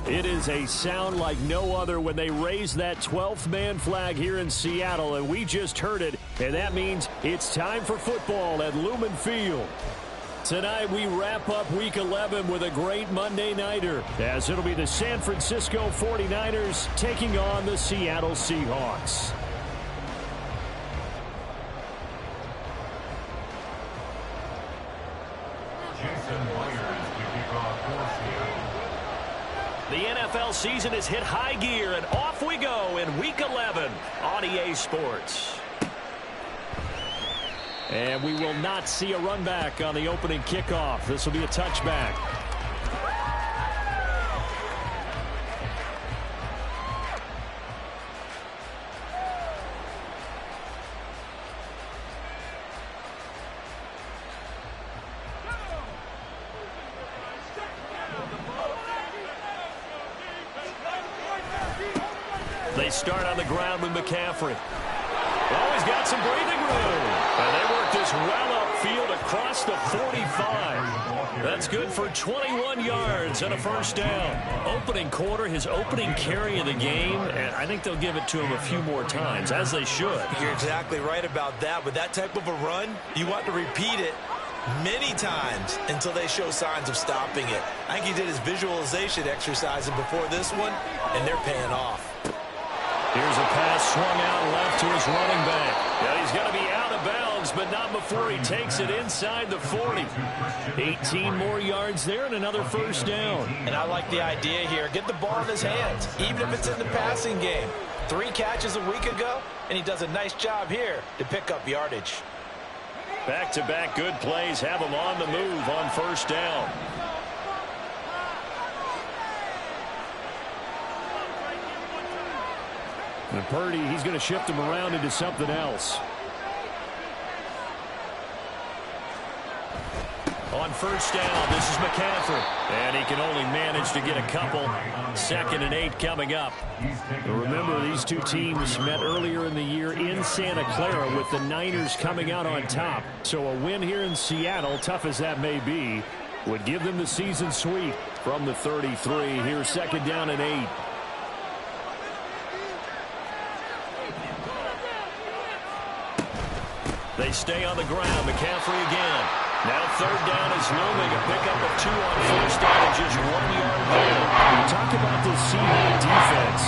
It is a sound like no other when they raise that 12th man flag here in Seattle, and we just heard it, and that means it's time for football at Lumen Field. Tonight we wrap up Week 11 with a great Monday Nighter, as it'll be the San Francisco 49ers taking on the Seattle Seahawks. The NFL season has hit high gear, and off we go in Week 11 on EA Sports. And we will not see a run back on the opening kickoff. This will be a touchback. They start on the ground with McCaffrey. Oh, he's got some breathing room. And they work this well upfield across the 45. That's good for 21 yards and a first down. Opening quarter, his opening carry of the game, and I think they'll give it to him a few more times, as they should. You're exactly right about that. With that type of a run, you want to repeat it many times until they show signs of stopping it. I think he did his visualization exercise before this one, and they're paying off. Here's a pass swung out left to his running back. Now he's going to be out of bounds, but not before he takes it inside the 40. 18 more yards there and another first down. And I like the idea here. Get the ball in his hands, even if it's in the passing game. 3 catches a week ago, and he does a nice job here to pick up yardage. Back-to-back good plays have him on the move on first down. And Purdy, he's going to shift him around into something else. On first down, this is McCaffrey. And he can only manage to get a couple. 2nd and 8 coming up. Remember, these two teams met earlier in the year in Santa Clara with the Niners coming out on top. So a win here in Seattle, tough as that may be, would give them the season sweep from the 33. Here's 2nd down and 8. They stay on the ground. McCaffrey again. Now 3rd down is looming. A pickup of 2 on first down and just 1 yard there. We talk about this Seahawks defense.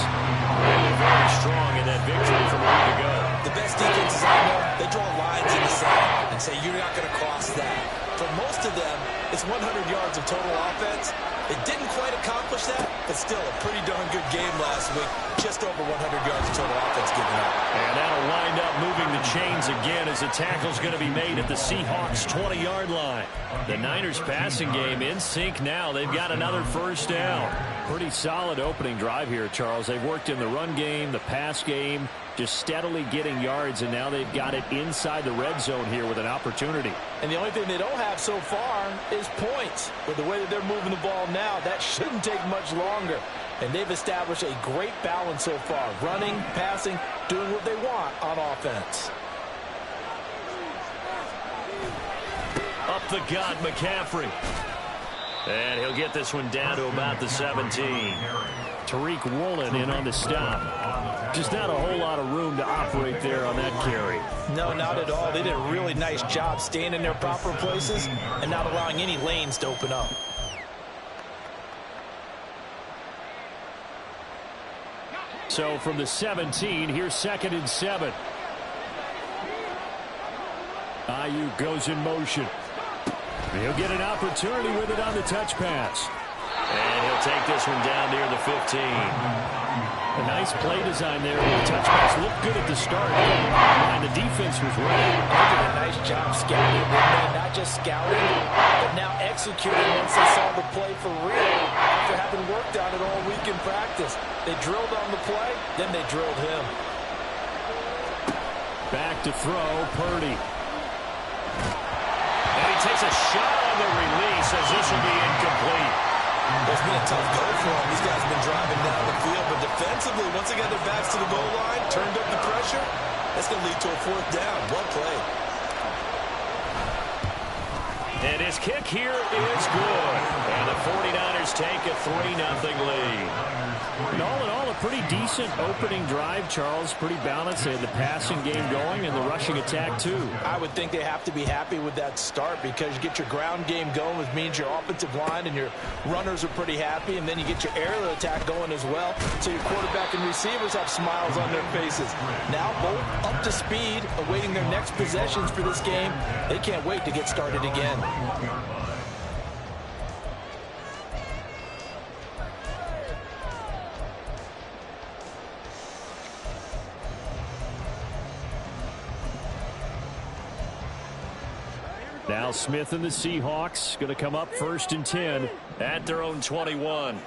They were very strong in that victory from a week ago. The best defenses I know, they draw lines in the sand and say you're not going to cross that. For most of them, it's 100 yards of total offense. It didn't quite accomplish that, but still a pretty darn good game last week. Just over 100 yards of total offense given up. And that'll wind up moving the chains again as the tackle's going to be made at the Seahawks' 20-yard line. The Niners passing game in sync now. They've got another first down. Pretty solid opening drive here, Charles. They've worked in the run game, the pass game, just steadily getting yards, and now they've got it inside the red zone here with an opportunity. And the only thing they don't have so far is points. With the way that they're moving the ball now, that shouldn't take much longer. And they've established a great balance so far. Running, passing, doing what they want on offense. Up the gut, McCaffrey. And he'll get this one down to about the 17. Tariq Woolen in on the stop. Just not a whole lot of room to operate there on that carry. No, not at all. They did a really nice job staying in their proper places and not allowing any lanes to open up. So from the 17, here's 2nd and 7. Ayuk goes in motion. He'll get an opportunity with it on the touch pass. And he'll take this one down near the 15. A nice play design there. The touch pass looked good at the start. And the defense was ready. They did a nice job scouting, not just scouting, but now executing once they saw the play for real after having worked on it all week in practice. They drilled on the play, then they drilled him. Back to throw, Purdy. And he takes a shot on the release as this will be incomplete. It's been a tough go for them. These guys have been driving down the field, but defensively, once they got their backs to the goal line, turned up the pressure, that's going to lead to a 4th down. Well played. And his kick here is good. And the 49ers take a 3-0 lead. And all in all, a pretty decent opening drive, Charles. Pretty balanced. They had the passing game going and the rushing attack, too. I would think they have to be happy with that start because you get your ground game going, which means your offensive line and your runners are pretty happy, and then you get your aerial attack going as well. So your quarterback and receivers have smiles on their faces. Now both up to speed, awaiting their next possessions for this game. They can't wait to get started again. Now Smith and the Seahawks going to come up 1st and 10 at their own 21.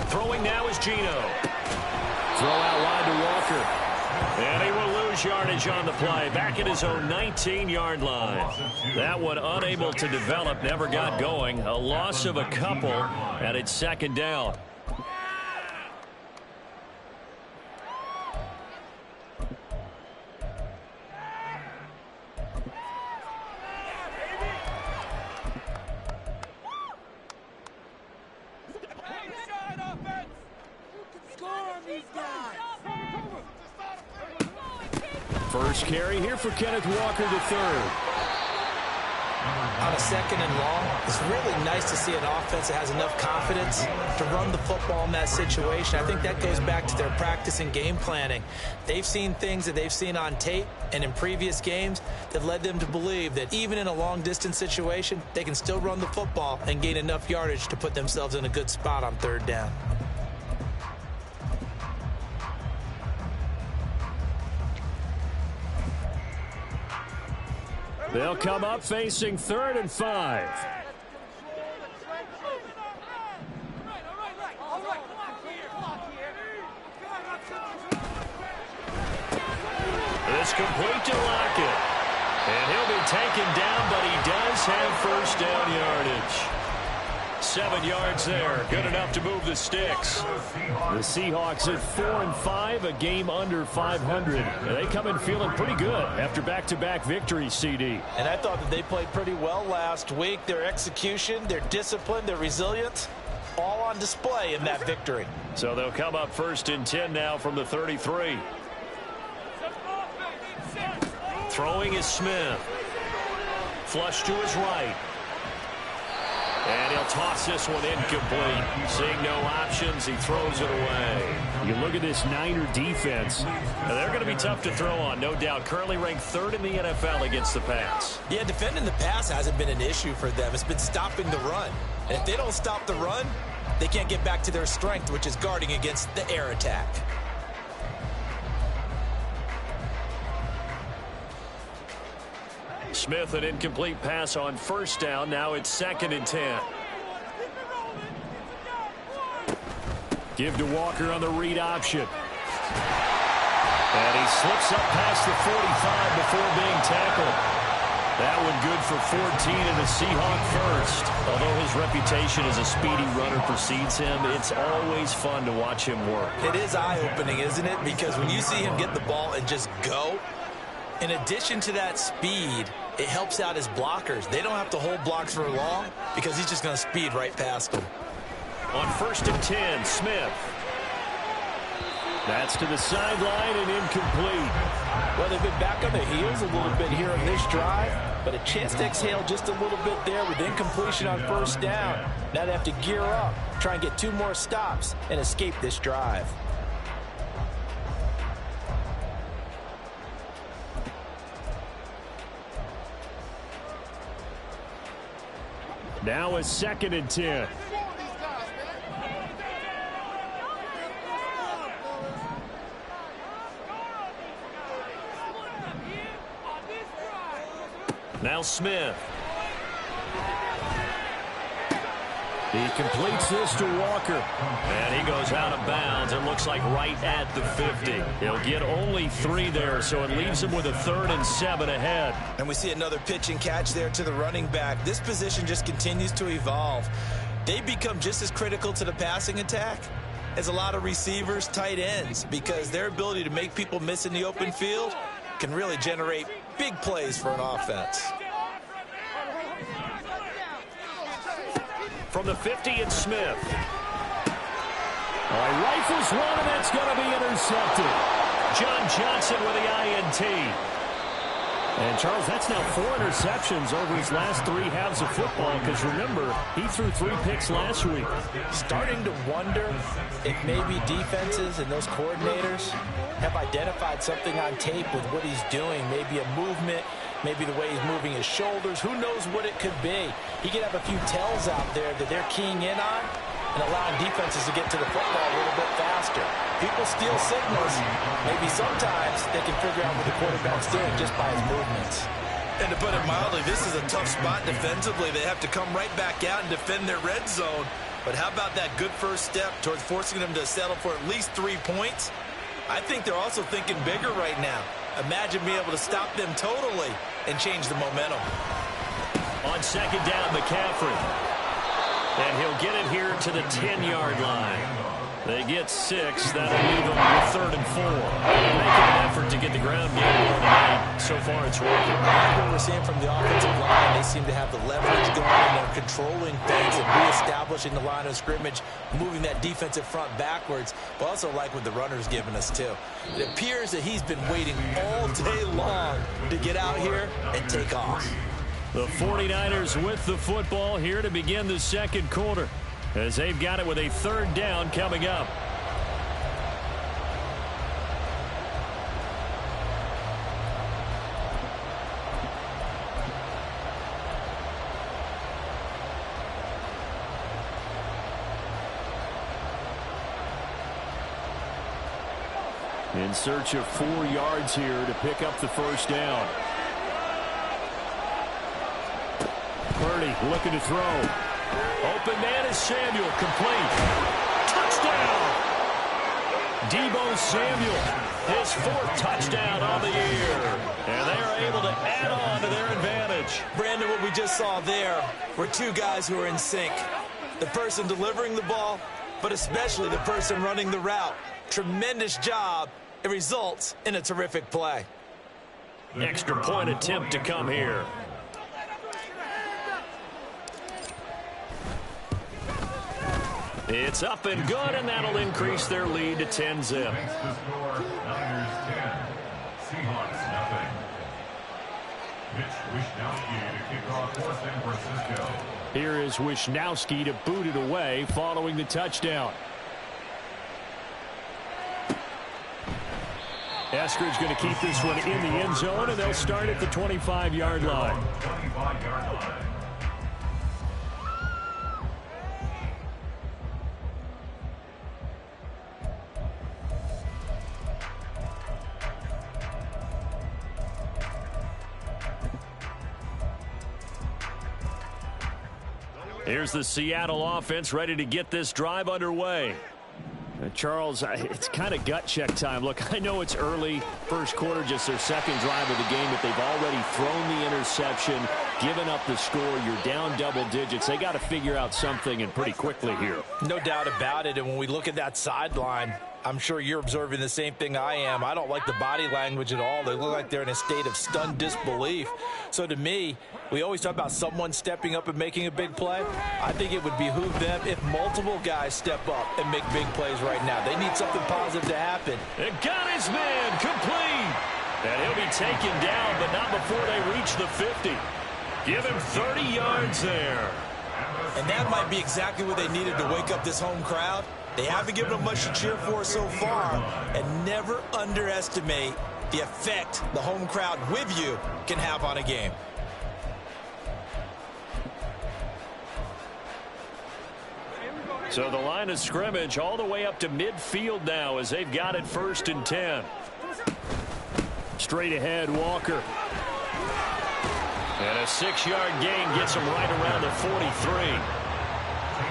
Throwing now is Geno. Throw out wide to Walker. And he will lose yardage on the play. Back at his own 19-yard line. That one unable to develop, never got going. A loss of a couple, and it's 2nd down. First carry here for Kenneth Walker III. On a 2nd and long, it's really nice to see an offense that has enough confidence to run the football in that situation. I think that goes back to their practice and game planning. They've seen things that they've seen on tape and in previous games that led them to believe that even in a long-distance situation, they can still run the football and gain enough yardage to put themselves in a good spot on 3rd down. They'll come up facing 3rd and 5. It's complete to Lockett. And he'll be taken down, but he does have 1st down yardage. 7 yards there. Good enough to move the sticks. The Seahawks at 4 and 5, a game under 500. And they come in feeling pretty good after back-to-back victories, CD. And I thought that they played pretty well last week. Their execution, their discipline, their resilience, all on display in that victory. So they'll come up 1st and 10 now from the 33. Throwing is Smith. Flush to his right. And he'll toss this one incomplete. Seeing no options, he throws it away. You look at this Niner defense. They're going to be tough to throw on, no doubt. Currently ranked 3rd in the NFL against the pass. Yeah, defending the pass hasn't been an issue for them. It's been stopping the run. And if they don't stop the run, they can't get back to their strength, which is guarding against the air attack. Smith, an incomplete pass on 1st down. Now it's 2nd and 10. Give to Walker on the read option. And he slips up past the 45 before being tackled. That one good for 14 and a Seahawk first. Although his reputation as a speedy runner precedes him, it's always fun to watch him work. It is eye-opening, isn't it? Because when you see him get the ball and just go, in addition to that speed, it helps out his blockers. They don't have to hold blocks for long because he's just going to speed right past them. On 1st and 10, Smith. That's to the sideline and incomplete. Well, they've been back on their heels a little bit here on this drive, but a chance to exhale just a little bit there with incompletion on 1st down. Now they have to gear up, try and get 2 more stops, and escape this drive. Now a 2nd and 10. Now Smith. He completes this to Walker. And he goes out of bounds. It looks like right at the 50. He'll get only 3 there, so it leaves him with a 3rd and 7 ahead. And we see another pitch and catch there to the running back. This position just continues to evolve. They become just as critical to the passing attack as a lot of receivers, tight ends, because their ability to make people miss in the open field can really generate big plays for an offense. From the 50, it's Smith. Rifles one, and that's going to be intercepted. John Johnson with the INT. And, Charles, that's now 4 interceptions over his last 3 halves of football, because, remember, he threw 3 picks last week. Starting to wonder if maybe defenses and those coordinators have identified something on tape with what he's doing, maybe a movement, maybe the way he's moving his shoulders. Who knows what it could be? He could have a few tells out there that they're keying in on and allowing defenses to get to the football a little bit faster. People steal signals. Maybe sometimes they can figure out what the quarterback's doing just by his movements. And to put it mildly, this is a tough spot defensively. They have to come right back out and defend their red zone. But how about that good first step towards forcing them to settle for at least 3 points? I think they're also thinking bigger right now. Imagine being able to stop them totally and change the momentum. On second down, McCaffrey. And he'll get it here to the 10-yard line. They get 6. That'll leave them with 3rd and 4. They're making an effort to get the ground game going tonight. So far, it's working. What we're seeing from the offensive line, they seem to have the leverage going, and they're controlling things and reestablishing the line of scrimmage, moving that defensive front backwards, but also like what the runner's giving us, too. It appears that he's been waiting all day long to get out here and take off. The 49ers with the football here to begin the second quarter, as they've got it with a 3rd down coming up. In search of 4 yards here to pick up the first down. Purdy looking to throw. Open man is Samuel, complete. Touchdown! Deebo Samuel, his 4th touchdown on the year. And they are able to add on to their advantage. Brandon, what we just saw there were 2 guys who are in sync. The person delivering the ball, but especially the person running the route. Tremendous job. It results in a terrific play. Extra point attempt to come here. It's up and good, and that'll increase their lead to 10-zip. Here is Wisnowski to boot it away following the touchdown. Eskridge going to keep this one in the end zone, and they'll start at the 25-yard line. Here's the Seattle offense ready to get this drive underway. Charles, it's kind of gut check time. Look, I know it's early, first quarter, just their 2nd drive of the game, but they've already thrown the interception, given up the score. You're down double digits. They got to figure out something, and pretty quickly here. No doubt about it, and when we look at that sideline, I'm sure you're observing the same thing I am. I don't like the body language at all. They look like they're in a state of stunned disbelief. So to me, we always talk about someone stepping up and making a big play. I think it would behoove them if multiple guys step up and make big plays right now. They need something positive to happen. It got his man complete. And he'll be taken down, but not before they reach the 50. Give him 30 yards there. And that might be exactly what they needed to wake up this home crowd. They haven't given them much to cheer for so far, and never underestimate the effect the home crowd with you can have on a game. So the line of scrimmage all the way up to midfield now as they've got it 1st and 10. Straight ahead, Walker. And a 6-yard gain gets him right around the 43.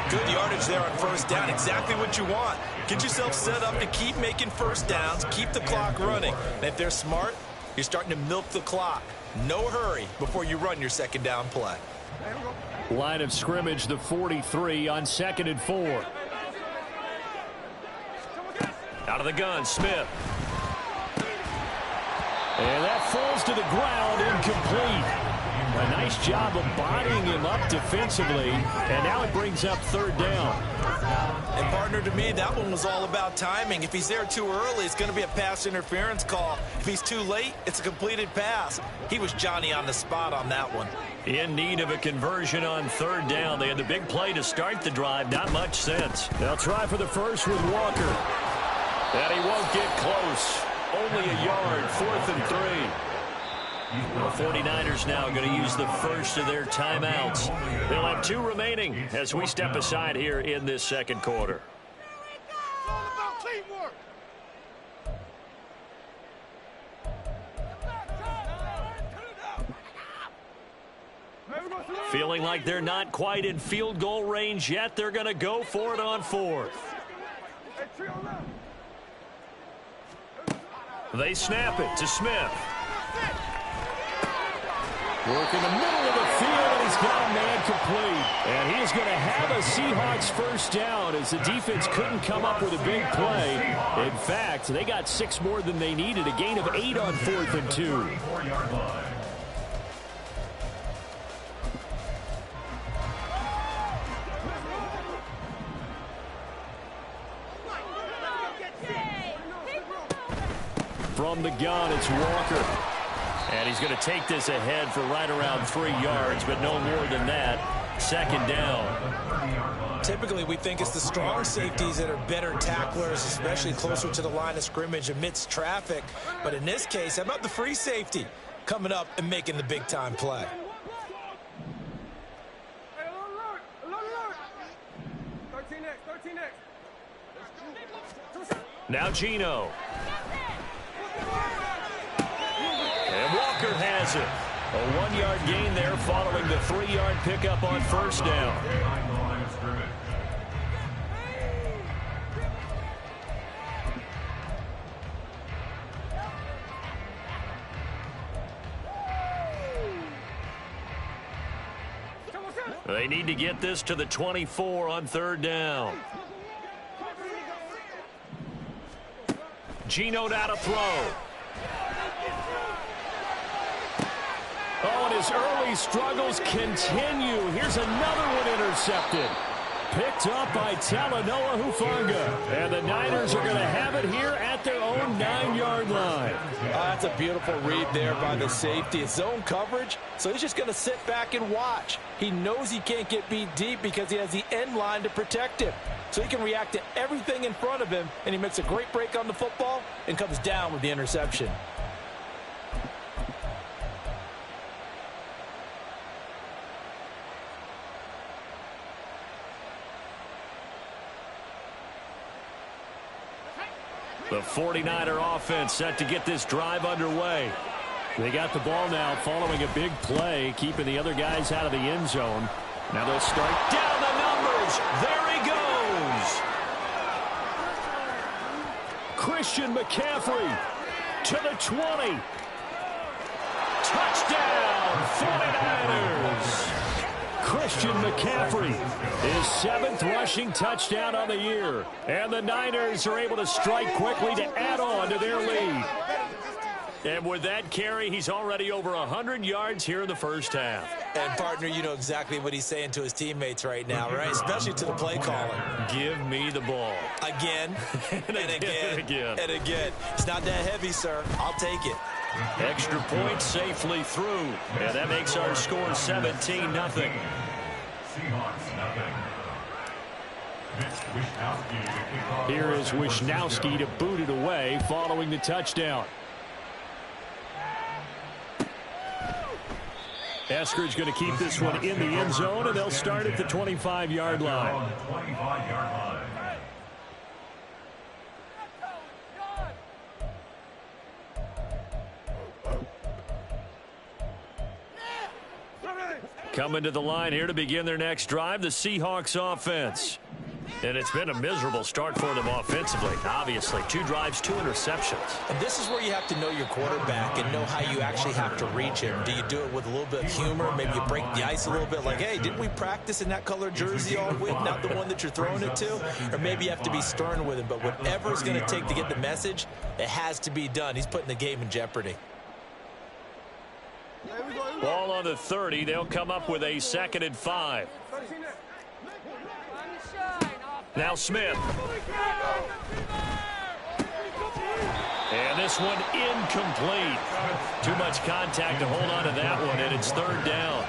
Good yardage there on 1st down. Exactly what you want. Get yourself set up to keep making 1st downs, keep the clock running. And if they're smart, you're starting to milk the clock. No hurry before you run your 2nd down play. Line of scrimmage, the 43 on 2nd and 4. Out of the gun, Smith. And that falls to the ground, incomplete. A nice job of bodying him up defensively, and now it brings up third down. And partner, to me, that one was all about timing. If he's there too early, it's going to be a pass interference call. If he's too late, it's a completed pass. He was Johnny on the spot on that one. In need of a conversion on third down. They had the big play to start the drive. Not much sense. They'll try for the first with Walker. And he won't get close. Only a yard, 4th and 3. The 49ers now going to use the first of their timeouts. They'll have 2 remaining as we step aside here in this second quarter. It's all about teamwork. Feeling like they're not quite in field goal range yet. They're going to go for it on 4th. They snap it to Smith. Work in the middle of the field, and he's got a man complete. And he is going to have a Seahawks first down as the defense couldn't come up with a big play. In fact, they got 6 more than they needed, a gain of 8 on 4th and 2. From the gun, it's Walker. And he's going to take this ahead for right around 3 yards, but no more than that. Second down. Typically, we think it's the strong safeties that are better tacklers, especially closer to the line of scrimmage amidst traffic. But in this case, how about the free safety coming up and making the big-time play? Now Geno. And Walker has it. A 1-yard gain there following the 3-yard pickup on first down. They need to get this to the 24 on third down. Geno now to throw. Oh, and his early struggles continue. Here's another one intercepted. Picked up by Talanoa Hufanga. And the Niners are going to have it here at their own 9-yard line. That's a beautiful read there by the safety. It's zone coverage, so he's just going to sit back and watch. He knows he can't get beat deep because he has the end line to protect him. So he can react to everything in front of him, and he makes a great break on the football and comes down with the interception. The 49er offense set to get this drive underway. They got the ball now following a big play, keeping the other guys out of the end zone. Now they'll start down the numbers. There he goes. Christian McCaffrey to the 20. Touchdown, 49ers. Christian McCaffrey, his 7th rushing touchdown on the year. And the Niners are able to strike quickly to add on to their lead. And with that carry, he's already over 100 yards here in the first half. And, partner, you know exactly what he's saying to his teammates right now, right? Especially to the play caller. Give me the ball. Again, and again, and again. It's not that heavy, sir. I'll take it. Extra point safely through. And that makes our score 17-0. Here is Wisnowski to boot it away following the touchdown. Eskridge going to keep this one in the end zone, and they'll start at the 25-yard line. Coming to the line here to begin their next drive, the Seahawks offense. And it's been a miserable start for them offensively. Obviously, 2 drives, 2 interceptions. And this is where you have to know your quarterback and know how you actually have to reach him. Do you do it with a little bit of humor? Maybe you break the ice a little bit like, hey, didn't we practice in that color jersey all week, not the one that you're throwing it to? Or maybe you have to be stern with him. But whatever it's going to take to get the message, it has to be done. He's putting the game in jeopardy. Ball on the 30. They'll come up with a 2nd and 5. Now Smith. And this one incomplete. Too much contact to hold on to that one, and it's 3rd down.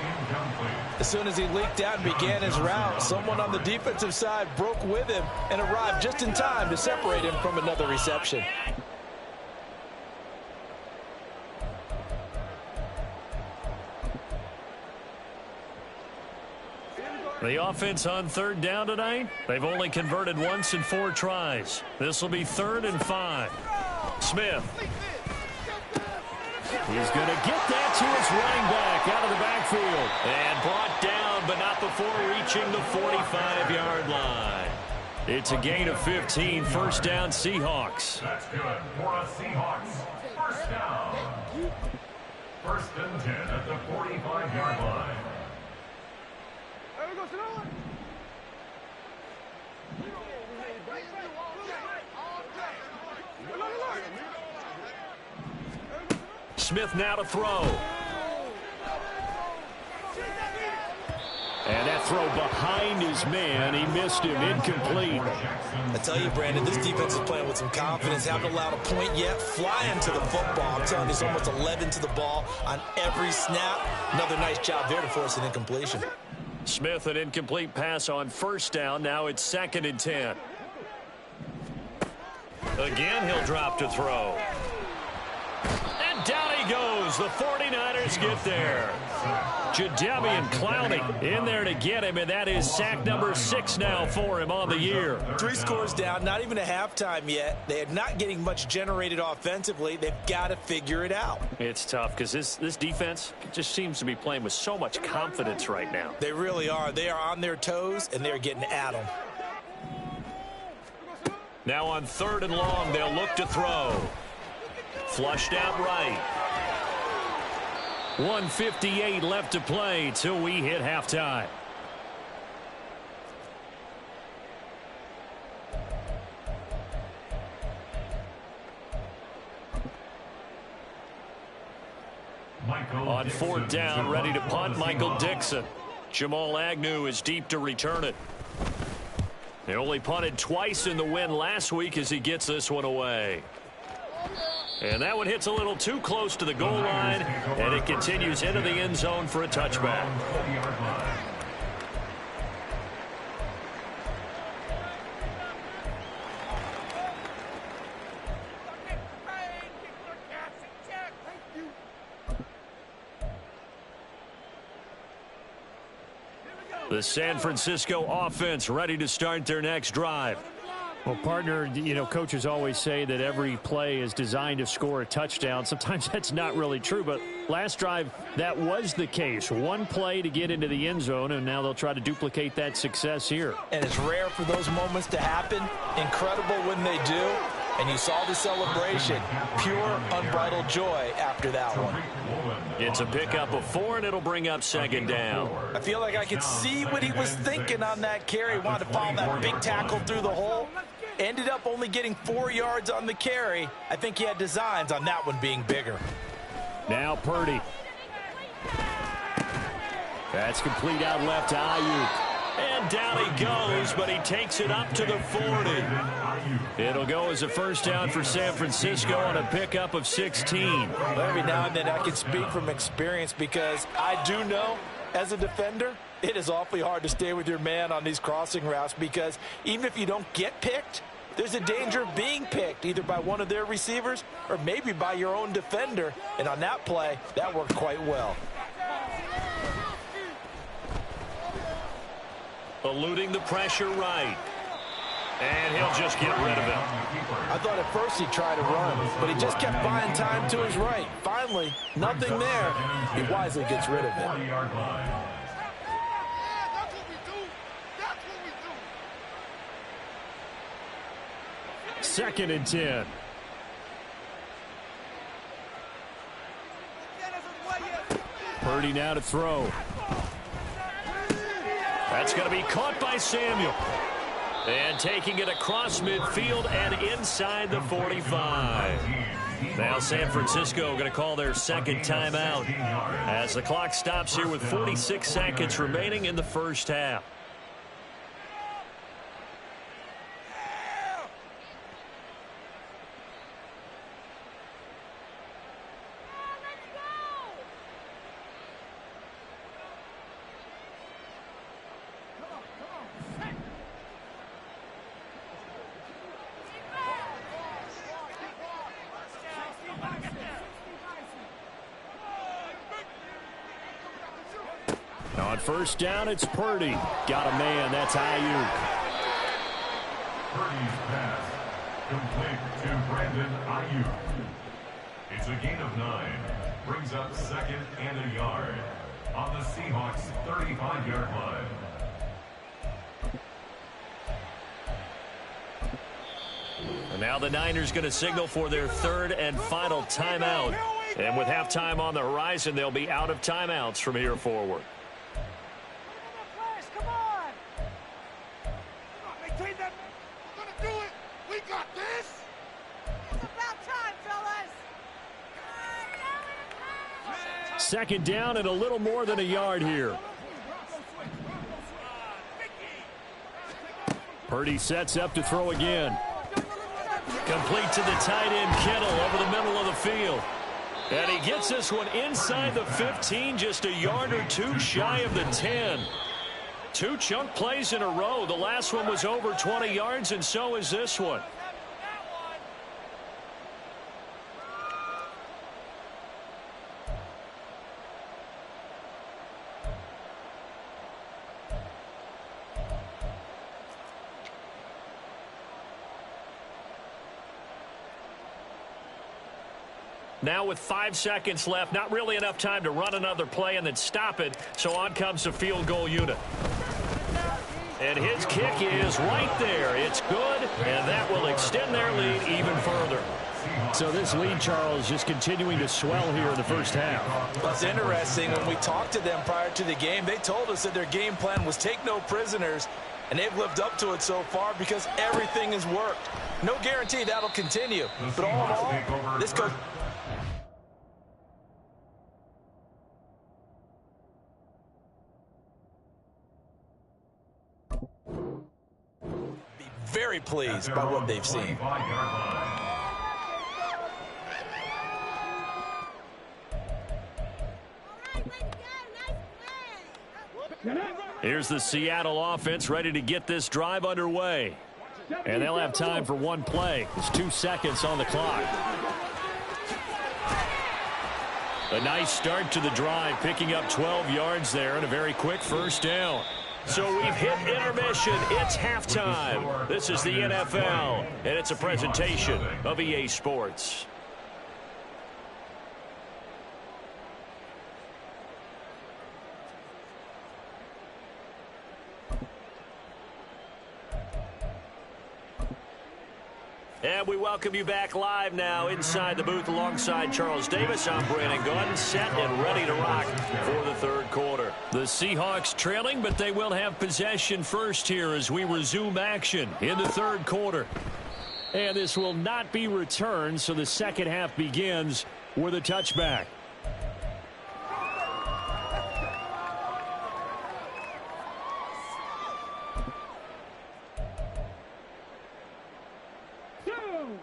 As soon as he leaked out and began his route, someone on the defensive side broke with him and arrived just in time to separate him from another reception. The offense on 3rd down tonight, they've only converted once in 4 tries. This will be 3rd and 5. Smith. He's going to get that to his running back out of the backfield. And brought down, but not before reaching the 45-yard line. It's a gain of 15, 1st down Seahawks. That's good for a Seahawks. 1st down. 1st and 10 at the 45-yard line. Smith now to throw. And that throw behind his man. He missed him. Incomplete. I tell you, Brandon, this defense is playing with some confidence. Haven't allowed a point yet. Flying to the football. I'm telling you, it's almost 11 to the ball on every snap. Another nice job there to force an incompletion. Smith, an incomplete pass on 1st down. Now it's 2nd and 10. Again, he'll drop to throw. And down he goes. The 49ers get there. Jadeveon Clowney in there to get him, and that is sack number 6 now for him on the year. 3 scores down, not even a halftime yet. They are not getting much generated offensively. They've got to figure it out. It's tough because this defense just seems to be playing with so much confidence right now. They really are. They are on their toes, and they're getting at them. Now on 3rd and long, they'll look to throw. Flushed out right. 1:58 left to play till we hit halftime. On 4th down, ready to punt, Michael Dixon. Jamal Agnew is deep to return it. They only punted twice in the win last week as he gets this one away. And that one hits a little too close to the goal line, and it continues into the end zone for a touchback. The San Francisco offense ready to start their next drive. Well, partner, you know, coaches always say that every play is designed to score a touchdown. Sometimes that's not really true, but last drive, that was the case. One play to get into the end zone, and now they'll try to duplicate that success here. And it's rare for those moments to happen. Incredible when they do. And you saw the celebration. Pure, unbridled joy after that one. It's a pickup of 4, and it'll bring up 2nd down. I feel like I could see what he was thinking on that carry. Wanted to follow that big tackle through the hole. Ended up only getting 4 yards on the carry. I think he had designs on that one being bigger. Now Purdy. That's complete out left to Ayuk. And down he goes, but he takes it up to the 40. It'll go as a 1st down for San Francisco on a pickup of 16. Well, every now and then I can speak from experience because I do know as a defender, it is awfully hard to stay with your man on these crossing routes because even if you don't get picked, there's a danger of being picked either by one of their receivers or maybe by your own defender. And on that play, that worked quite well. Eluding the pressure right. And he'll just get rid of it. I thought at first he'd try to run, but he just kept buying time to his right. Finally, nothing there. He wisely gets rid of it. Second and 10. Purdy now to throw. That's going to be caught by Samuel. And taking it across midfield and inside the 45. Now San Francisco going to call their second timeout as the clock stops here with 46 seconds remaining in the first half. On first down, it's Purdy. Got a man. That's Ayuk. Purdy's pass complete to Brandon Ayuk. It's a gain of 9. Brings up second and a yard on the Seahawks' 35-yard line. And now the Niners going to signal for their third and final timeout. And with halftime on the horizon, they'll be out of timeouts from here forward. Second down and a little more than a yard here. Purdy sets up to throw again. Complete to the tight end, Kittle, over the middle of the field. And he gets this one inside the 15, just a yard or two shy of the 10. Two chunk plays in a row. The last one was over 20 yards, and so is this one. Now with 5 seconds left, not really enough time to run another play and then stop it, so on comes the field goal unit. And his kick is right there. It's good, and that will extend their lead even further. So this lead, Charles, just continuing to swell here in the first half. Well, it's interesting. When we talked to them prior to the game, they told us that their game plan was take no prisoners, and they've lived up to it so far because everything has worked. No guarantee that'll continue. But all in all, this coach... very pleased by what they've seen. Here's the Seattle offense ready to get this drive underway. And they'll have time for one play. There's 2 seconds on the clock. A nice start to the drive, picking up 12 yards there and a very quick first down. So we've hit intermission. It's halftime. This is the NFL, and it's a presentation of EA Sports. And we welcome you back live now inside the booth alongside Charles Davis. I'm Brandon Gaudin, set and ready to rock for the third quarter. The Seahawks trailing, but they will have possession first here as we resume action in the third quarter. And this will not be returned, so the second half begins with a touchback.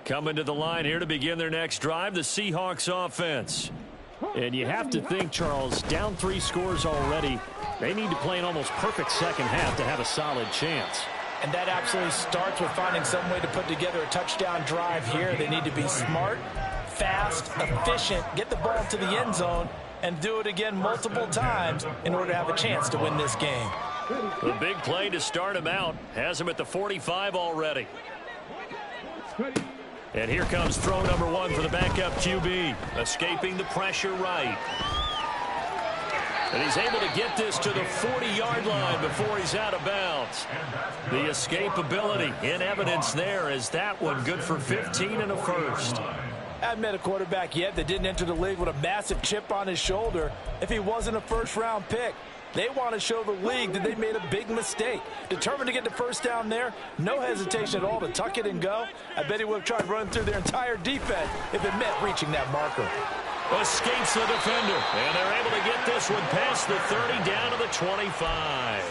Coming to the line here to begin their next drive, the Seahawks offense. And you have to think, Charles, down 3 scores already. They need to play an almost perfect second half to have a solid chance. And that absolutely starts with finding some way to put together a touchdown drive here. They need to be smart, fast, efficient, get the ball to the end zone, and do it again multiple times in order to have a chance to win this game. The big play to start him out has him at the 45 already. And here comes throw number 1 for the backup QB. Escaping the pressure right. And he's able to get this to the 40-yard line before he's out of bounds. The escapability in evidence there as that one good for 15 and a first. I haven't met a quarterback yet that didn't enter the league with a massive chip on his shoulder if he wasn't a first-round pick. They want to show the league that they made a big mistake. Determined to get the first down there. No hesitation at all to tuck it and go. I bet he would have tried running through their entire defense if it meant reaching that marker. Escapes the defender, and they're able to get this one past the 30 down to the 25.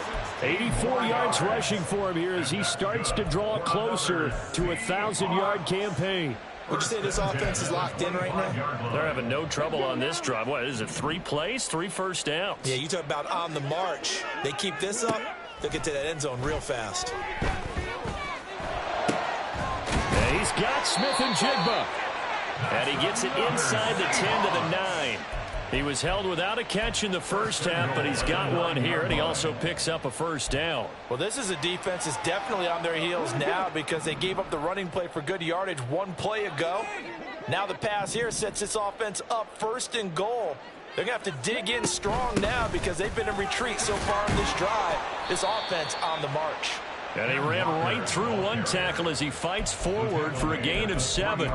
84 yards rushing for him here as he starts to draw closer to a 1,000-yard campaign. Would you say this offense is locked in right now? They're having no trouble on this drive. What is it, 3 plays, 3 first downs? Yeah, you talk about on the march. They keep this up, they'll get to that end zone real fast. And he's got Smith and Jigba. And he gets it inside the 10 to the 9. He was held without a catch in the first half, but he's got one here, and he also picks up a first down. Well, this is a defense that's definitely on their heels now because they gave up the running play for good yardage 1 play ago. Now the pass here sets this offense up 1st and goal. They're going to have to dig in strong now because they've been in retreat so far in this drive. This offense on the march. And he ran right through one tackle as he fights forward for a gain of 7.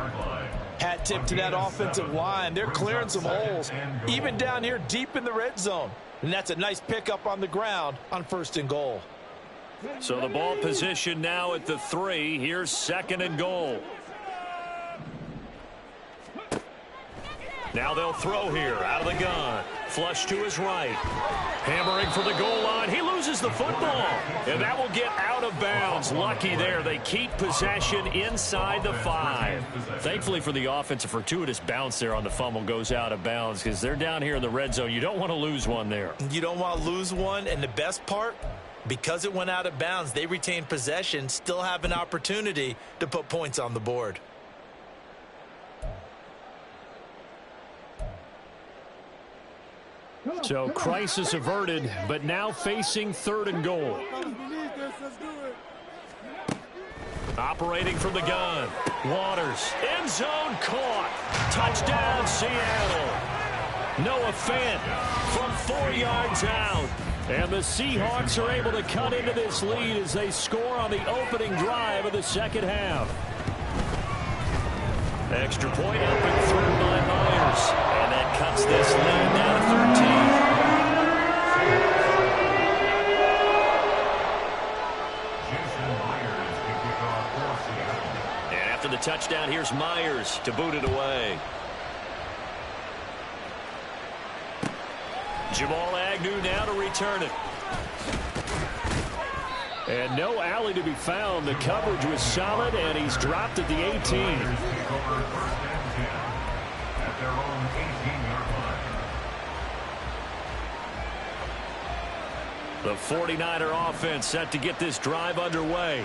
Hat tip to that offensive line. They're clearing some holes, even down here deep in the red zone. And that's a nice pickup on the ground on 1st and goal. So the ball position now at the 3. Here's 2nd and goal. Now they'll throw here out of the gun. Flush to his right. Hammering for the goal line. He loses the football. And that will get out of bounds. Lucky there. They keep possession inside the 5. Thankfully for the offense, a fortuitous bounce there on the fumble goes out of bounds because they're down here in the red zone. You don't want to lose one there. You don't want to lose one. And the best part, because it went out of bounds, they retain possession, still have an opportunity to put points on the board. So crisis averted, but now facing 3rd and goal. Operating from the gun. Waters. End zone caught. Touchdown, Seattle. Noah Fant from 4 yards out. And the Seahawks are able to cut into this lead as they score on the opening drive of the second half. Extra point up and through by Myers. And that cuts this lead down to 13. And after the touchdown, here's Myers to boot it away. Jamal Agnew now to return it. And no alley to be found. The coverage was solid, and he's dropped at the 18. The 49er offense set to get this drive underway.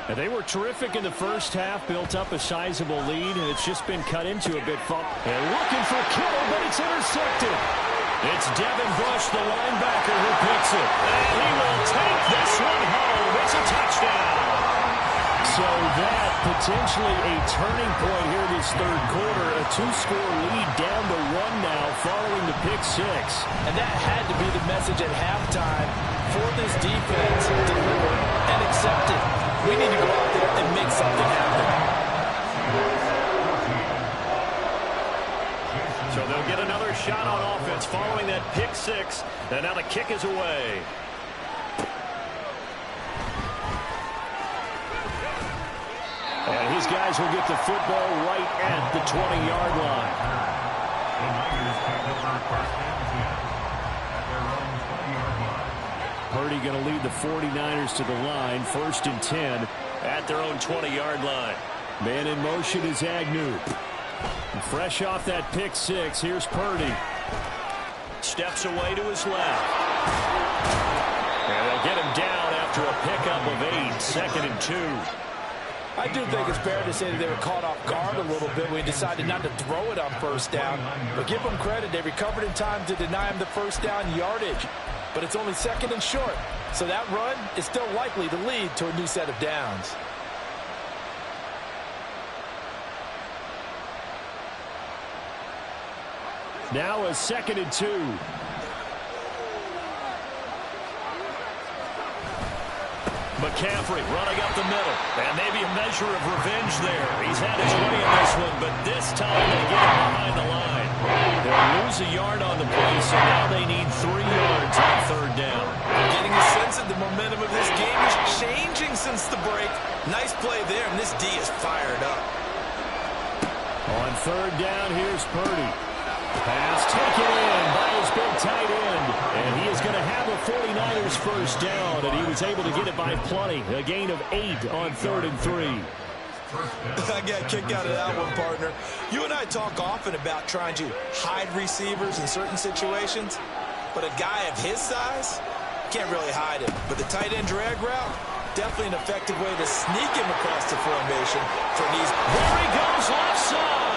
And they were terrific in the first half, built up a sizable lead, and it's just been cut into a bit. And looking for Kittle, but it's intercepted. It's Devin Bush, the linebacker, who picks it. And he will take this one home. It's a touchdown. So that potentially a turning point here this 3rd quarter. A 2-score lead down to 1 now following the pick 6. And that had to be the message at halftime for this defense. Deliver and accept it. We need to go out there and make something happen. So they'll get another shot on offense following that pick 6. And now the kick is away. And his guys will get the football right at the 20-yard line. Purdy going to lead the 49ers to the line. 1st and 10 at their own 20-yard line. Man in motion is Agnew. And fresh off that pick 6, here's Purdy. Steps away to his left. And they'll get him down after a pickup of 8. 2nd and 2. I do think it's fair to say that they were caught off guard a little bit when he decided not to throw it on 1st down. But give them credit, they recovered in time to deny him the 1st down yardage. But it's only 2nd and short. So that run is still likely to lead to a new set of downs. Now a 2nd and 2. McCaffrey running up the middle. And maybe a measure of revenge there. He's had his way in this one, but this time they get him behind the line. They'll lose a yard on the play, so now they need 3 yards on third down. I'm getting a sense that the momentum of this game is changing since the break. Nice play there, and this D is fired up. On third down, here's Purdy. Pass taken in by his big tight end. And he is going to have a 49ers first down, and he was able to get it by plenty. A gain of 8 on 3rd and 3. I got a kick out of that one, partner. You and I talk often about trying to hide receivers in certain situations, but a guy of his size can't really hide him. But the tight end drag route, definitely an effective way to sneak him across the formation for these. There he goes left side.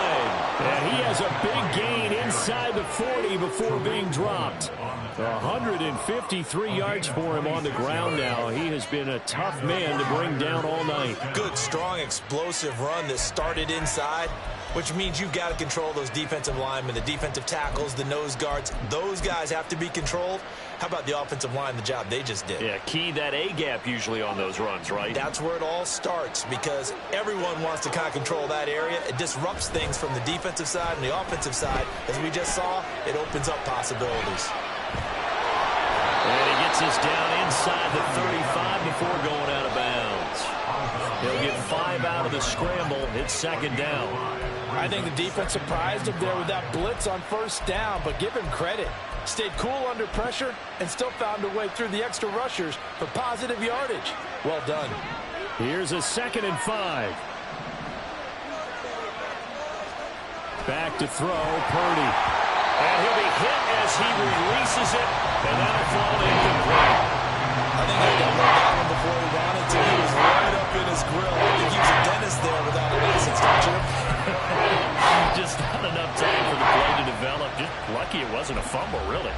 And he has a big gain inside the 40 before being dropped. 153 yards for him on the ground now. He has been a tough man to bring down all night. Good, strong, explosive run that started inside, which means you've got to control those defensive linemen, the defensive tackles, the nose guards. Those guys have to be controlled. How about the offensive line, the job they just did? Yeah, key that A-gap usually on those runs, right? That's where it all starts, because everyone wants to kind of control that area. It disrupts things from the defensive side and the offensive side. As we just saw, it opens up possibilities. And he gets us down inside the 35 before going out of bounds. He'll get 5 out of the scramble. It's second down. I think the defense surprised him there with that blitz on first down, but give him credit. Stayed cool under pressure and still found a way through the extra rushers for positive yardage. Well done. Here's a 2nd and 5. Back to throw, Purdy. And he'll be hit as he releases it, and that'll fall incomplete. I think he got that one before he wanted to. He was right up in his grill. I think he was a dentist there without a license, don't you? Just not enough time for the play to develop. Just lucky it wasn't a fumble, really.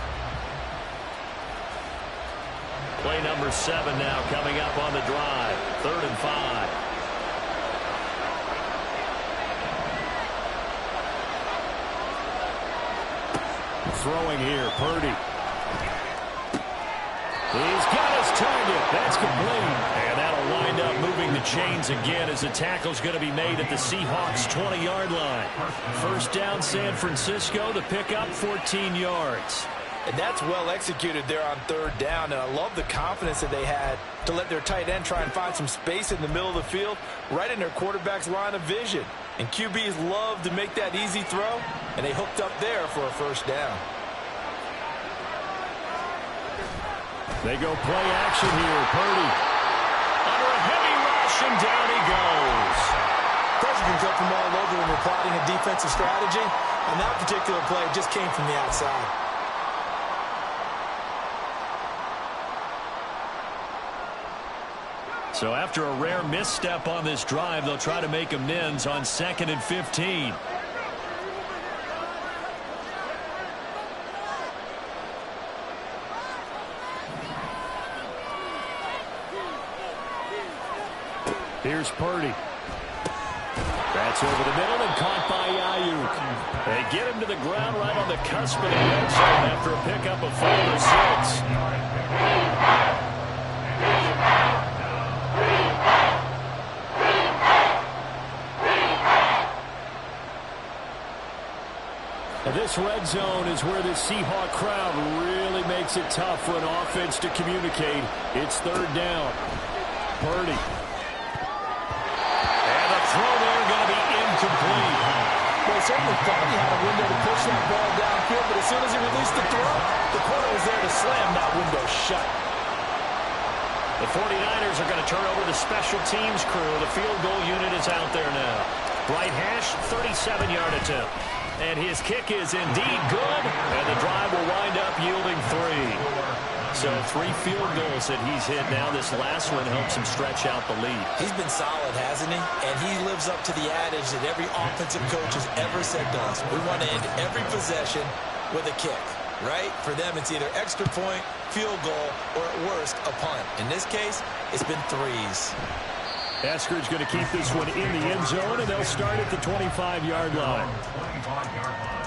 Play number 7 now coming up on the drive. 3rd and 5. Throwing here, Purdy. He's got his target. That's complete. And that'll wind up moving the chains again as the tackle's going to be made at the Seahawks' 20-yard line. First down, San Francisco. The pickup, 14 yards. And that's well executed there on 3rd down. And I love the confidence that they had to let their tight end try and find some space in the middle of the field, right in their quarterback's line of vision. And QBs love to make that easy throw, and they hooked up there for a first down. They go play action here. Purdy. Under a heavy rush, and down he goes. Pressure can come from all over when we're plotting a defensive strategy. And that particular play just came from the outside. So after a rare misstep on this drive, they'll try to make amends on 2nd and 15. Here's Purdy. That's over the middle and caught by Ayuk. They get him to the ground right on the cusp of the red zone after a pickup of 5 or 6. This red zone is where the Seahawk crowd really makes it tough for an offense to communicate. It's 3rd down. Purdy. And the throw there going to be incomplete. Well, he certainly thought he had a window to push that ball downfield, but as soon as he released the throw, the corner was there to slam that window shut. The 49ers are going to turn over the special teams crew. The field goal unit is out there now. Right hash, 37-yard attempt. And his kick is indeed good, and the drive will wind up yielding 3. So 3 field goals that he's hit now. This last one helps him stretch out the lead. He's been solid, hasn't he? And he lives up to the adage that every offensive coach has ever said to us. We want to end every possession with a kick, right? For them, it's either extra point, field goal, or at worst, a punt. In this case, it's been 3s. Eskridge going to keep this one in the end zone, and they'll start at the 25-yard line. 25-yard line.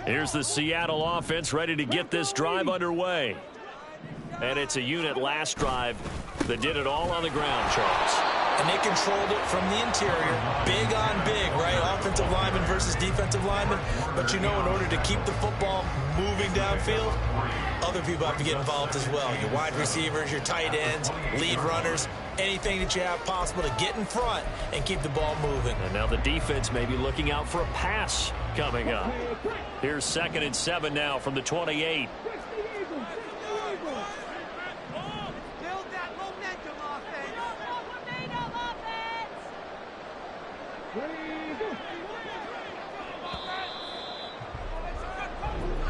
Here's the Seattle offense ready to get this drive underway. And it's a unit last drive that did it all on the ground, Charles. And they controlled it from the interior. Big on big, right? Offensive lineman versus defensive lineman. But you know, in order to keep the football moving downfield, other people have to get involved as well. Your wide receivers, your tight ends, lead runners, anything that you have possible to get in front and keep the ball moving. And now the defense may be looking out for a pass coming up. Here's 2nd and 7 now from the 28.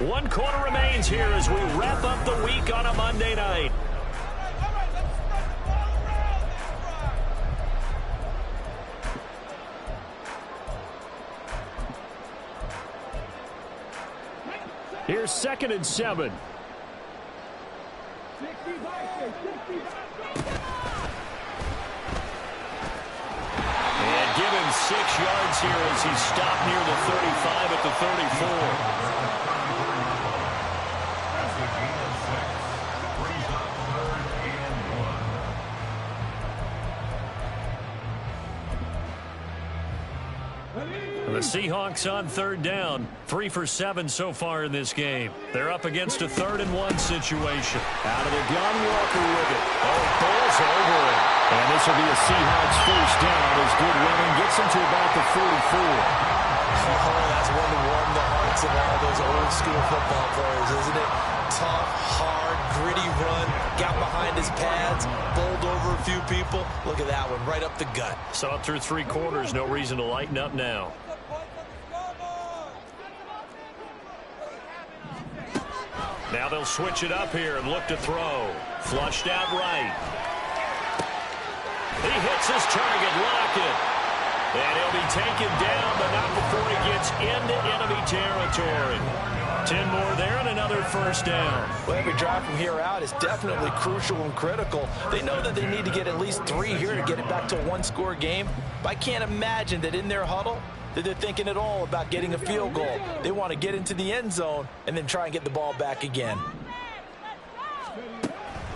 One quarter remains here as we wrap up the week on a Monday night. Here's 2nd and 7. And give him 6 yards here as he stopped near the 35 at the 34. The Seahawks on 3rd down. 3 for 7 so far in this game. They're up against a 3rd and 1 situation. Out of the gun, Walker with it. Oh, balls over it. And this will be a Seahawks first down as good running gets them to about the 44. Oh, that's one to warm the hearts of all those old school football players, isn't it? Tough, hard, gritty run. Got behind his pads, bowled over a few people. Look at that one, right up the gut. Saw it through 3 quarters. No reason to lighten up now. Now they'll switch it up here and look to throw. Flushed out right. He hits his target, Lockett. And he'll be taken down, but not before he gets into enemy territory. 10 more there and another first down. Well, every drive from here out is definitely crucial and critical. They know that they need to get at least 3 here to get it back to a 1-score game. But I can't imagine that in their huddle that they're thinking at all about getting a field goal. They want to get into the end zone and then try and get the ball back again.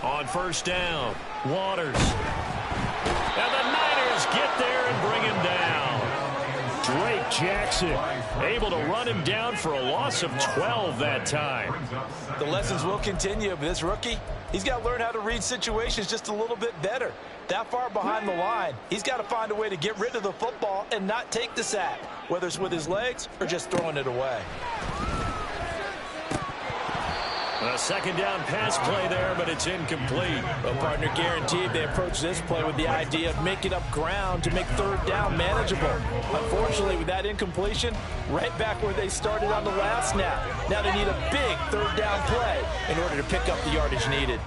On first down, Waters. And the Niners get there and bring him down. Drake Jackson able to run him down for a loss of 12 that time. The lessons will continue, but this rookie, he's got to learn how to read situations just a little bit better. That far behind the line, he's got to find a way to get rid of the football and not take the sack, whether it's with his legs or just throwing it away. A 2nd down pass play there, but it's incomplete. Well, partner, guaranteed they approach this play with the idea of making up ground to make 3rd down manageable. Unfortunately, with that incompletion, right back where they started on the last snap. Now they need a big 3rd down play in order to pick up the yardage needed.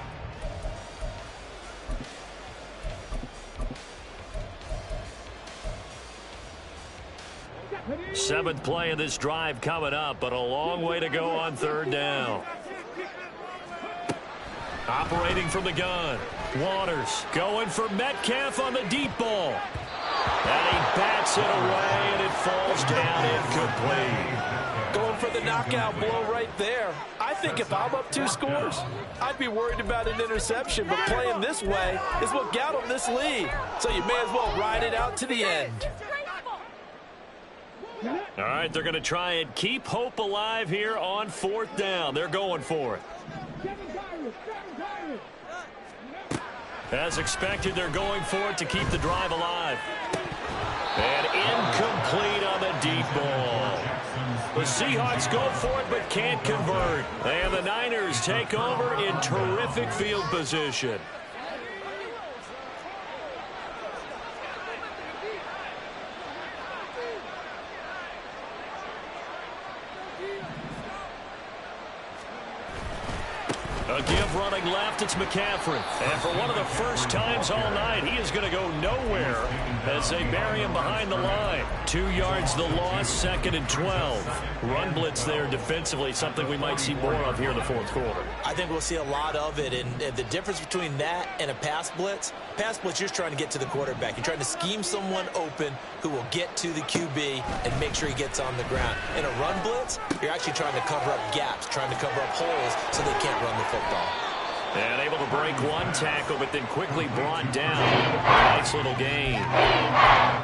Seventh play of this drive coming up, but a long way to go on 3rd down. Operating from the gun. Waters going for Metcalf on the deep ball. And he bats it away, and it falls down incomplete. Going for the knockout blow right there. I think if I'm up 2 scores, I'd be worried about an interception, but playing this way is what got them this lead. So you may as well ride it out to the end. All right, they're going to try and keep hope alive here on 4th down. They're going for it. As expected, they're going for it to keep the drive alive. And incomplete on the deep ball. The Seahawks go for it but can't convert. And the Niners take over in terrific field position. A give 12 running left. It's McCaffrey. And for one of the first times all night, he is going to go nowhere as they bury him behind the line. 2 yards the loss, 2nd and 12. Run blitz there defensively, something we might see more of here in the fourth quarter. I think we'll see a lot of it. And the difference between that and a pass blitz, you're just trying to get to the quarterback. You're trying to scheme someone open who will get to the QB and make sure he gets on the ground. In a run blitz, you're actually trying to cover up gaps, trying to cover up holes so they can't run the football. And able to break one tackle, but then quickly brought down. Nice little gain.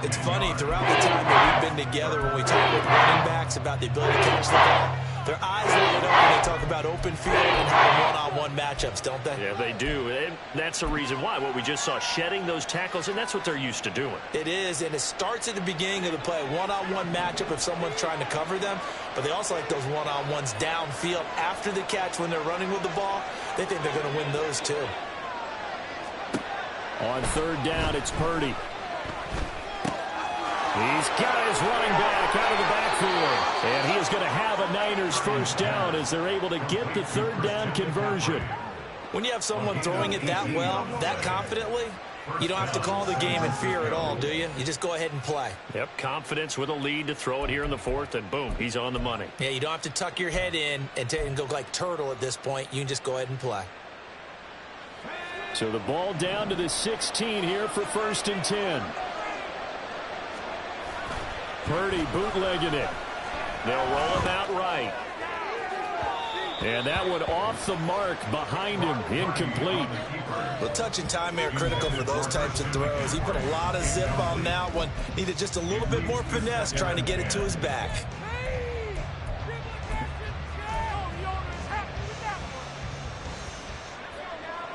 It's funny, throughout the time that we've been together, when we talk with running backs about the ability to catch the ball, their eyes light up when they talk about open field and having one-on-one matchups, don't they? Yeah, they do. And that's the reason why. What we just saw, shedding those tackles, and that's what they're used to doing. It is, and it starts at the beginning of the play. One-on-one matchup if someone's trying to cover them, but they also like those one-on-ones downfield after the catch when they're running with the ball. They think they're going to win those too. On 3rd down, it's Purdy. He's got his running back out of the backfield. And he is going to have a Niners first down as they're able to get the 3rd down conversion. When you have someone throwing it that well, that confidently, you don't have to call the game in fear at all, do you? You just go ahead and play. Yep, confidence with a lead to throw it here in the 4th, and boom, he's on the money. Yeah, you don't have to tuck your head in and go like turtle at this point. You can just go ahead and play. So the ball down to the 16 here for 1st and 10. Purdy bootlegging it. They'll roll him out right. And that one off the mark behind him, incomplete. The touch and time are critical for those types of throws. He put a lot of zip on that one. Needed just a little bit more finesse trying to get it to his back.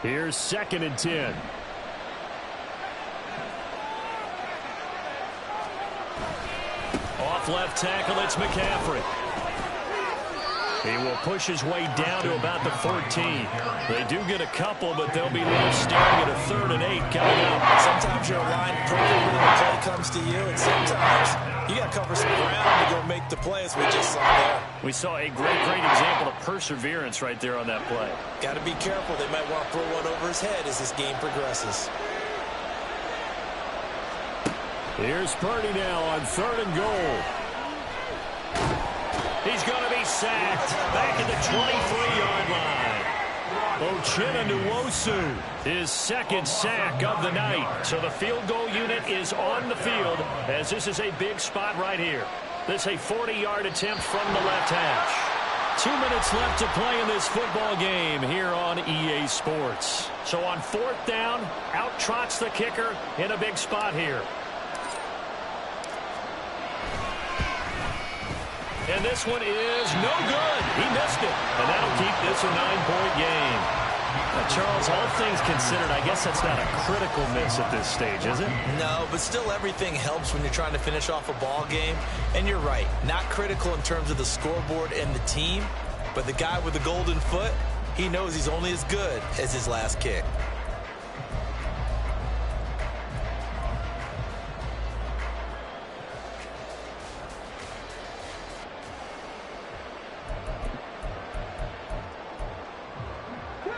Here's 2nd and 10. Off left tackle, it's McCaffrey. He will push his way down to about the 14. They do get a couple, but they'll be left staring at a 3rd and 8 coming up. Sometimes you're aligned perfectly when the play comes to you, and sometimes you got to cover some ground to go make the play, as we just saw there. We saw a great example of perseverance right there on that play. Got to be careful. They might want to throw one over his head as this game progresses. Here's Purdy now on 3rd and goal. He's going to be sacked back at the 23-yard line. Uchenna Nwosu, his 2nd sack of the night. So the field goal unit is on the field as this is a big spot right here. This is a 40-yard attempt from the left hash. 2 minutes left to play in this football game here on EA Sports. So on 4th down, out trots the kicker in a big spot here. And this one is no good. He missed it. And that'll keep this a 9-point game. Now, Charles, all things considered, I guess that's not a critical miss at this stage, is it? No, but still everything helps when you're trying to finish off a ball game. And you're right, not critical in terms of the scoreboard and the team. But the guy with the golden foot, he knows he's only as good as his last kick.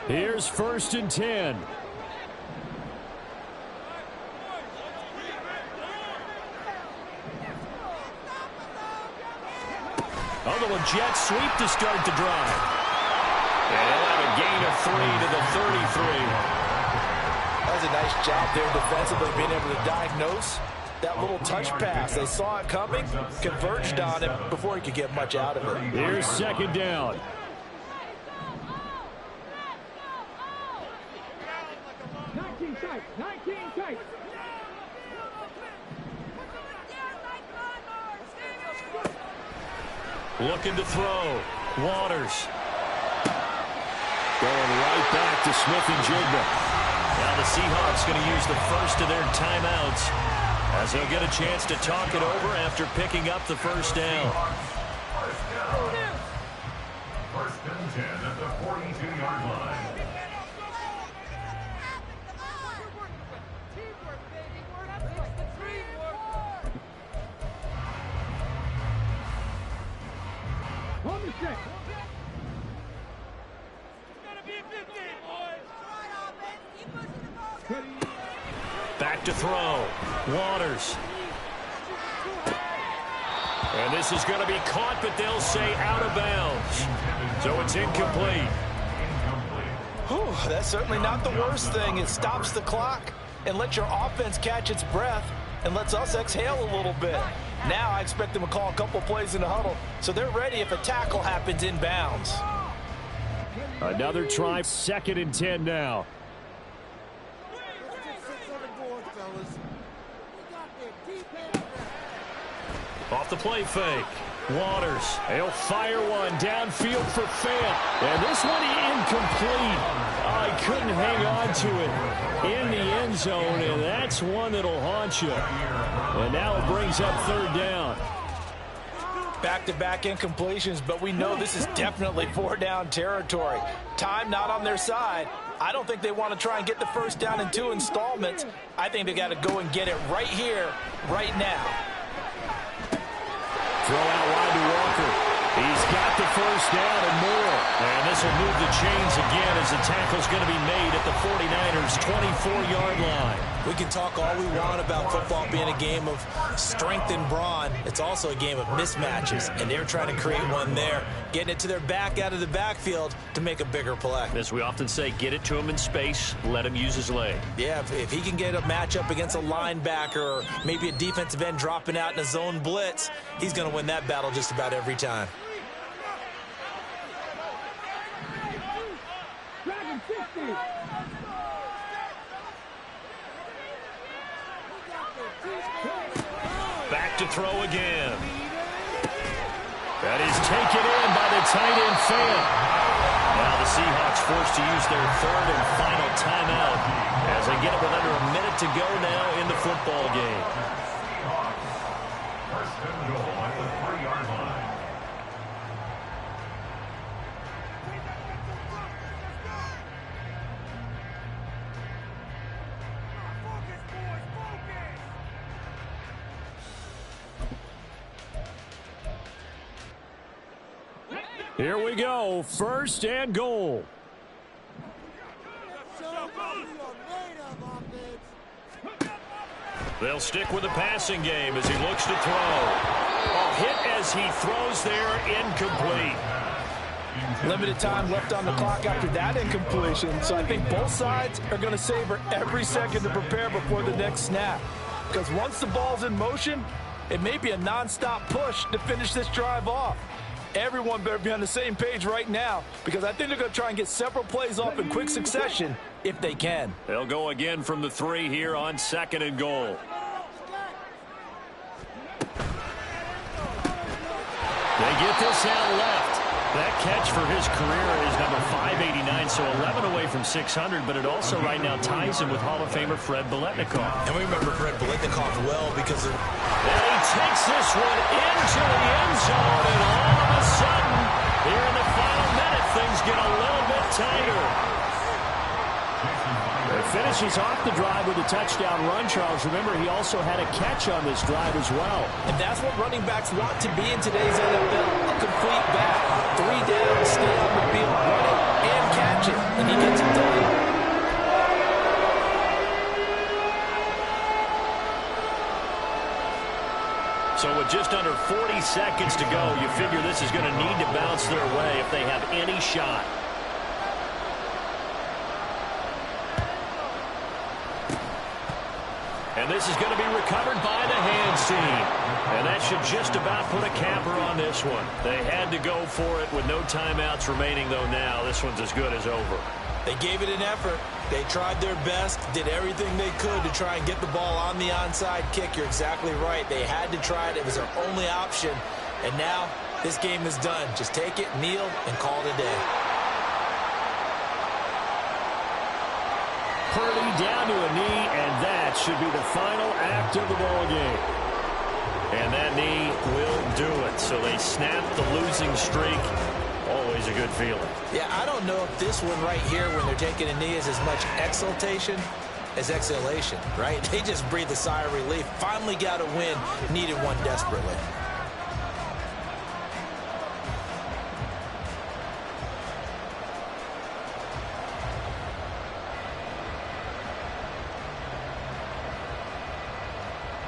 Here's 1st and 10. Oh, the jet sweep to start the drive. And he'll have a gain of 3 to the 33. That was a nice job there defensively, being able to diagnose that little touch pass. They saw it coming, converged on him before he could get much out of it. Here's 2nd down. Looking to throw. Waters. Going right back to Smith-Njigba. Now the Seahawks going to use the first of their timeouts as they'll get a chance to talk it over after picking up the first down. First and 10 at the 42-yard line. Back to throw. Waters. And this is going to be caught, but they'll say out of bounds. So it's incomplete. Whew, that's certainly not the worst thing. It stops the clock and lets your offense catch its breath and lets us exhale a little bit. Now I expect them to call a couple plays in the huddle so they're ready if a tackle happens in bounds. Another try, 2nd and 10 now. Off the play fake. Waters. He'll fire one downfield for Fant. And this one incomplete. I couldn't hang on to it in the end zone, and that's one that'll haunt you. And now it brings up 3rd down. Back-to-back incompletions, but we know this is definitely 4-down territory. Time not on their side. I don't think they want to try and get the 1st down in 2 installments. I think they got to go and get it right here, right now. Throw out wide to Walker. He's got the 1st down and more. And this will move the chains again as the tackle's going to be made at the 49ers' 24-yard line. We can talk all we want about football being a game of strength and brawn. It's also a game of mismatches, and they're trying to create one there, getting it to their back out of the backfield to make a bigger play. As we often say, get it to him in space, let him use his leg. Yeah, if he can get a matchup against a linebacker or maybe a defensive end dropping out in a zone blitz, he's going to win that battle just about every time. Back to throw again. That is taken in by the tight end Fant. Now the Seahawks forced to use their 3rd and final timeout as they get it with under a minute to go now in the football game. First and goal at the 3-yard line. Here we go, 1st and goal. They'll stick with the passing game as he looks to throw. A hit as he throws there, incomplete. Limited time left on the clock after that incompletion, so I think both sides are going to savor every second to prepare before the next snap. Because once the ball's in motion, it may be a nonstop push to finish this drive off. Everyone better be on the same page right now because I think they're going to try and get several plays off in quick succession if they can. They'll go again from the 3 here on 2nd and goal. They get this out left. That catch for his career is number 589, so 11 away from 600, but it also right now ties him with Hall of Famer Fred Biletnikoff. And we remember Fred Biletnikoff well because of... And he takes this one into the end zone, and all of a sudden, here in the final minute, things get a little bit tighter. It finishes off the drive with a touchdown run, Charles. Remember, he also had a catch on this drive as well. And that's what running backs want to be in today's NFL. A complete back. 3 down, stay on the field, run it, and catch it. And he gets it done. So with just under 40 seconds to go, you figure this is going to need to bounce their way if they have any shot. And this is going to be recovered by the hands team. And that should just about put a capper on this one. They had to go for it with no timeouts remaining, though now this one's as good as over. They gave it an effort. They tried their best, did everything they could to try and get the ball on the onside kick. You're exactly right. They had to try it. It was their only option. And now this game is done. Just take it, kneel, and call it a day. Purdy down to a knee, and that should be the final act of the ball game. And that knee will do it. So they snap the losing streak. Always a good feeling. Yeah, I don't know if this one right here when they're taking a knee is as much exultation as exhalation, right? They just breathed a sigh of relief. Finally got a win. Needed one desperately.